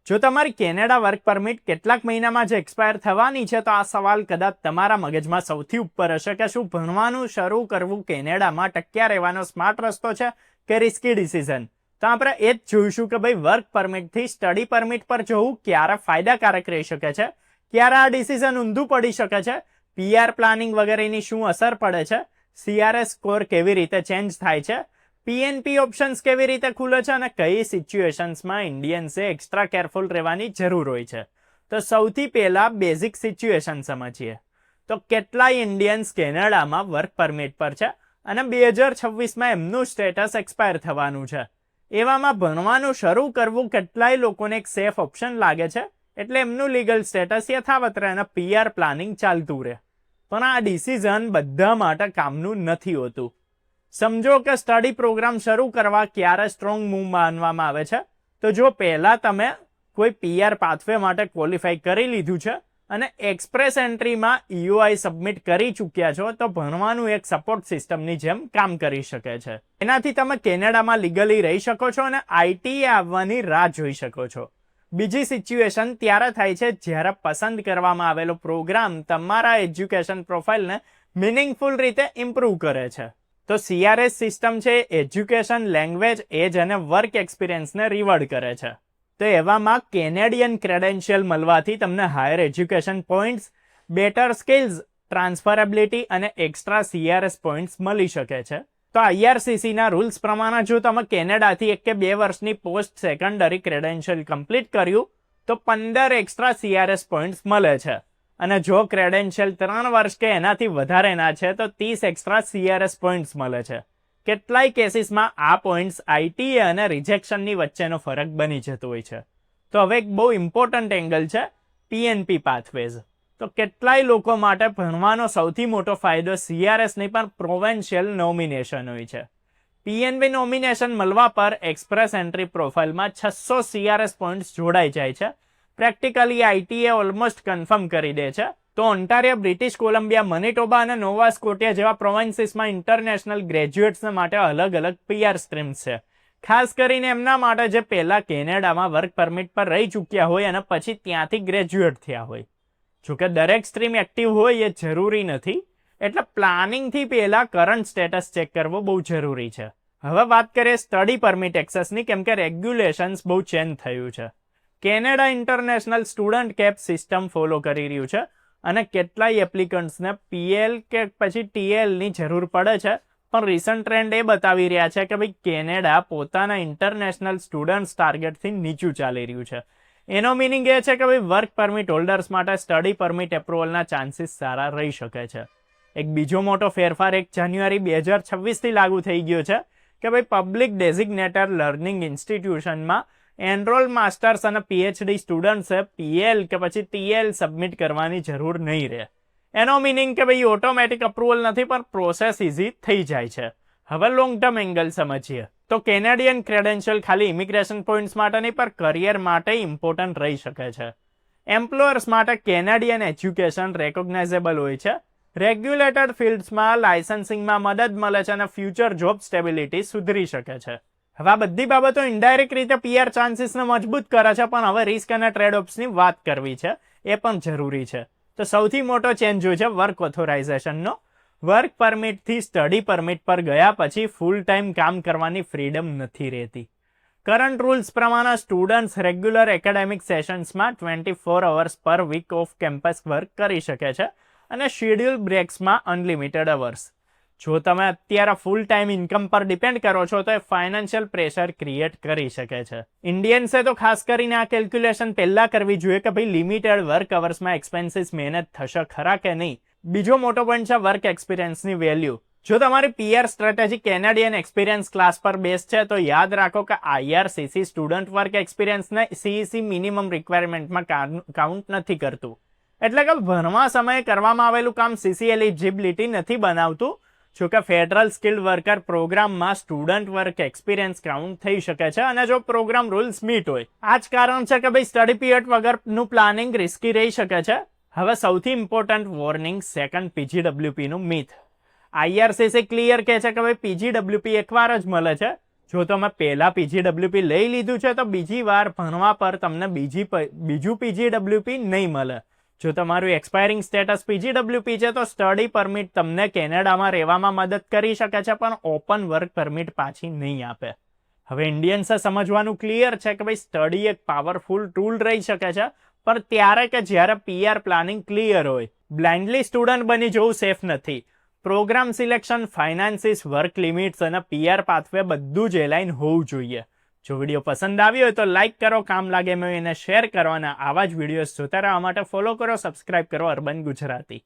જો તમારી Canada work permit કેટલાક મહિનામાં જ એક્સપાયર થવાની છે તો આ સવાલ કદાચ તમારા મગજમાં સૌથી ઉપર હશે કે શું ભણવાનું શરૂ કરવું કેનેડામાં ટક્યા રહેવાનો સ્માર્ટ રસ્તો છે કે રિસ્કી ડિસિઝન. તો આપણે એ જ જોઈશું કે ભાઈ વર્ક પરમિટથી સ્ટડી પરમિટ પર જવું ક્યારે ફાયદાકારક રહી શકે છે, ક્યારે આ ડિસિઝન ઊંધું પડી શકે છે, PR પ્લાનિંગ વગેરેની શું અસર પડે છે, CRS સ્કોર કેવી રીતે ચેન્જ થાય છે, PNP ઓપ્શન્સ કેવી રીતે ખુલે છે અને કઈ સિચ્યુએશન્સમાં ઇન્ડિયન્સે એક્સ્ટ્રા કેરફુલ રહેવાની જરૂર હોય છે. તો સૌથી પહેલા બેઝિક સિચ્યુએશન સમજીએ. તો કેટલાય ઇન્ડિયન્સ કેનેડામાં વર્ક પરમિટ પર છે અને 2026માં એમનું સ્ટેટસ એક્સપાયર થવાનું છે. એવામાં ભણવાનું શરૂ કરવું કેટલાય લોકોને એક સેફ ઓપ્શન લાગે છે, એટલે એમનું લીગલ સ્ટેટસ યથાવત રહે અને PR પ્લાનિંગ ચાલતું રહે. પણ આ ડિસિઝન બધા માટે કામનું નથી હોતું. સમજો કે સ્ટડી પ્રોગ્રામ શરૂ કરવા ક્યારે સ્ટ્રોંગ મૂવ માનવામાં આવે છે. તો જો પહેલા તમે કોઈ PR પાથવે માટે ક્વોલિફાઈ કરી લીધું છે અને એક્સપ્રેસ એન્ટ્રીમાં EOI સબમિટ કરી ચૂક્યા છો તો ભણવાનું એક સપોર્ટ સિસ્ટમની જેમ કામ કરી શકે છે. એનાથી તમે કેનેડામાં લીગલી રહી શકો છો અને ITA આવવાની રાહ જોઈ શકો છો. બીજી સિચ્યુએશન ત્યારે થાય છે જ્યારે પસંદ કરવામાં આવેલો પ્રોગ્રામ તમારા એજ્યુકેશન પ્રોફાઇલને મિનિંગફુલ રીતે ઇમ્પ્રૂવ કરે છે. તો CRS સિસ્ટમ છે એજ્યુકેશન, લેંગ્વેજ, એજ અને વર્ક એક્સપિરિયન્સને રિવોર્ડ કરે છે. તો એવામાં કેનેડિયન ક્રેડેન્શિયલ મળવાથી તમને higher education points, better skills, transferability અને એક્સ્ટ્રા CRS પોઈન્ટ્સ મળી શકે છે. તો IRCCના રૂલ્સ પ્રમાણે જો તમે કેનેડાથી 1 કે 2 વર્ષની પોસ્ટ સેકન્ડરી ક્રેડેન્શિયલ કમ્પ્લીટ કર્યું તો 15 એક્સ્ટ્રા CRS પોઈન્ટ્સ મળે છે. અને જો ક્રેડેન્શિયલ 3 વર્ષ કે એનાથી વધારેના છે તો 30 એક્સ્ટ્રા CRS પોઈન્ટ્સ મળે છે. કેટલાય કેસીસમાં આ પોઈન્ટ્સ ITA અને રિજેક્શનની વચ્ચેનો ફરક બની જતો હોય છે. તો હવે એક બહુ ઇમ્પોર્ટન્ટ એંગલ છે PNP પાથવેઝ. તો કેટલાય લોકો માટે ભણવાનો સૌથી મોટો ફાયદો CRS નહીં પણ પ્રોવિન્શિયલ નોમિનેશન હોય છે. PNP નોમિનેશન મળવા પર એક્સપ્રેસ એન્ટ્રી પ્રોફાઇલમાં 600 CRS પોઈન્ટ્સ જોડાઈ જાય છે. પ્રેક્ટિકલી ITA ઓલમોસ્ટ કન્ફર્મ કરી દે છે. તો ઓન્ટારિયો, બ્રિટિશ કોલંબિયા, મનિટોબા અને નોવા સ્કોટિયા જેવા પ્રોવિન્સીસમાં ઇન્ટરનેશનલ ગ્રેજ્યુએટ્સને માટે અલગ અલગ PR સ્ટ્રીમ્સ છે. ખાસ કરીને એમના માટે જે પહેલા કેનેડામાં વર્ક પરમિટ પર રહી ચૂક્યા હોય અને પછી ત્યાંથી ગ્રેજ્યુએટ થયા હોય. જોકે દરેક સ્ટ્રીમ એક્ટિવ હોય એ જરૂરી નથી, એટલે પ્લાનિંગથી પહેલા કરંટ સ્ટેટસ ચેક કરવો બહુ જરૂરી છે. હવે વાત કરીએ સ્ટડી પરમિટ એક્સેસની, કેમ કે રેગ્યુલેશન્સ બહુ ચેન્જ થયું છે. Canada international student cap system follow કરી રહ્યું છે અને કેટલાય એપ્લિકન્ટ્સને PL કે પછી TLની જરૂર પડે છે. પણ રિસન્ટ ટ્રેન્ડ એ બતાવી રહ્યા છે કે ભાઈ કેનેડા પોતાના ઇન્ટરનેશનલ સ્ટુડન્ટ્સ ટાર્ગેટથી નીચું ચાલી રહ્યું છે. એનો મિનિંગ એ છે કે ભાઈ વર્ક પરમિટ હોલ્ડર્સ માટે સ્ટડી પરમિટ એપ્રુવલના ચાન્સીસ સારા રહી શકે છે. એક બીજો મોટો ફેરફાર 1 જાન્યુઆરી 2026થી લાગુ થઈ ગયો છે કે ભાઈ પબ્લિક ડેઝિગ્નેટેડ લર્નિંગ ઇન્સ્ટિટ્યુશનમાં એનરોલ માસ્ટર્સ અને PhD સ્ટુડન્ટ્સે PL કે પછી TL સબમિટ કરવાની જરૂર નહીં રહે. એનો મિનિંગ કે ભાઈ ઓટોમેટિક અપ્રુવલ નથી પણ પ્રોસેસ ઇઝી થઈ જાય છે. હવે લોંગ ટર્મ એંગલ સમજીએ. તો કેનેડિયન ક્રેડેન્શિયલ ખાલી ઇમિગ્રેશન પોઈન્ટ્સ માટે નહીં પણ કરિયર માટે ઇમ્પોર્ટન્ટ રહી શકે છે. એમ્પ્લોયર્સ માટે કેનેડિયન એજ્યુકેશન રેકોગ્નાઇઝેબલ હોય છે. રેગ્યુલેટેડ ફિલ્ડ્સમાં લાયસન્સિંગમાં મદદ મળે છે અને ફ્યુચર જોબ સ્ટેબિલિટી સુધરી શકે છે. હવે આ બધી બાબતો ઇનડાયરેક્ટ રીતે PR ચાન્સીસને મજબૂત કરે છે, પણ હવે રિસ્ક અને ટ્રેડ ઓફ્સની વાત કરવી છે, એ પણ જરૂરી છે. તો સૌથી મોટો ચેન્જ હોય છે વર્ક ઓથોરાઇઝેશનનો. વર્ક પરમિટથી સ્ટડી પરમિટ પર ગયા પછી ફૂલ ટાઈમ કામ કરવાની ફ્રીડમ નથી રહેતી. કરંટ રૂલ્સ પ્રમાણે સ્ટુડન્ટ્સ રેગ્યુલર એકેડેમિક સેશન્સમાં 24 અવર્સ પર વીક ઓફ કેમ્પસ વર્ક કરી શકે છે અને શેડ્યુલ બ્રેક્સમાં અનલિમિટેડ અવર્સ. જો તમે અત્યારે ફૂલ ટાઈમ ઇન્કમ પર ડિપેન્ડ કરો છો તો એ ફાઇનાન્શિયલ પ્રેશર ક્રિએટ કરી શકે છે. ઇન્ડિયન્સે તો ખાસ કરીને આ કેલ્ક્યુલેશન પહેલા કરવી જોઈએ કે ભાઈ લિમિટેડ વર્ક અવર્સમાં એક્સપેન્સીસ મેનેજ થશે ખરા કે નહીં. બીજો મોટો પોઈન્ટ છે વર્ક એક્સપિરિયન્સની વેલ્યુ. જો તમારી PR strategy Canadian experience class પર બેઝ છે તો યાદ રાખો કે IRCC સ્ટુડન્ટ વર્ક એક્સપિરિયન્સને CEC મિનિમમ રિક્વાયરમેન્ટમાં કાઉન્ટ નથી કરતું. એટલે કે ભણવા સમયે કરવામાં આવેલું કામ CC એલિજિબિલિટી નથી બનાવતું. જોકે ફેડરલ સ્કિલ્ડ વર્કર પ્રોગ્રામમાં સ્ટુડન્ટ વર્ક એક્સપિરિયન્સ કાઉન્ટ થઈ શકે છે અને જો પ્રોગ્રામ રૂલ્સ મીટ હોય. આ જ કારણ છે કે ભાઈ સ્ટડી પીરિયડ વગરનું પ્લાનિંગ રિસ્કી રહી શકે છે. હવે સૌથી ઇમ્પોર્ટન્ટ વોર્નિંગ સેકન્ડ PGWP નું મિથ. IRCC ક્લિયર કહે છે કે ભાઈ PGWP એકવાર જ મળે છે. જો તમે પહેલા PGWP લઈ લીધું છે તો બીજી વાર ભણવા પર તમને બીજું PGWP નહીં મળે. જો તમારું એક્સપાયરિંગ સ્ટેટસ PGWP છે તો સ્ટડી પરમિટ તમને કેનેડામાં રહેવામાં મદદ કરી શકે છે, પણ ઓપન વર્ક પરમિટ પાછી નહીં આપે. હવે ઇન્ડિયન્સે સમજવાનું ક્લિયર છે કે ભાઈ સ્ટડી એક પાવરફુલ ટૂલ રહી શકે છે, પણ ત્યારે કે જ્યારે PR પ્લાનિંગ ક્લિયર હોય. બ્લાઇન્ડલી સ્ટુડન્ટ બની જવું સેફ નથી. Programme selection, finances, work limits અને PR પાથવે બધું જ એલાઇન હોવું જોઈએ. જો વિડીયો પસંદ આવ્યો હોય તો લાઇક કરો, કામ લાગે એને શેર કરો અને આવા જ વિડીયોઝ જોતા રહેવા માટે ફોલો કરો, સબસ્ક્રાઇબ કરો અર્બન ગુજરાતી.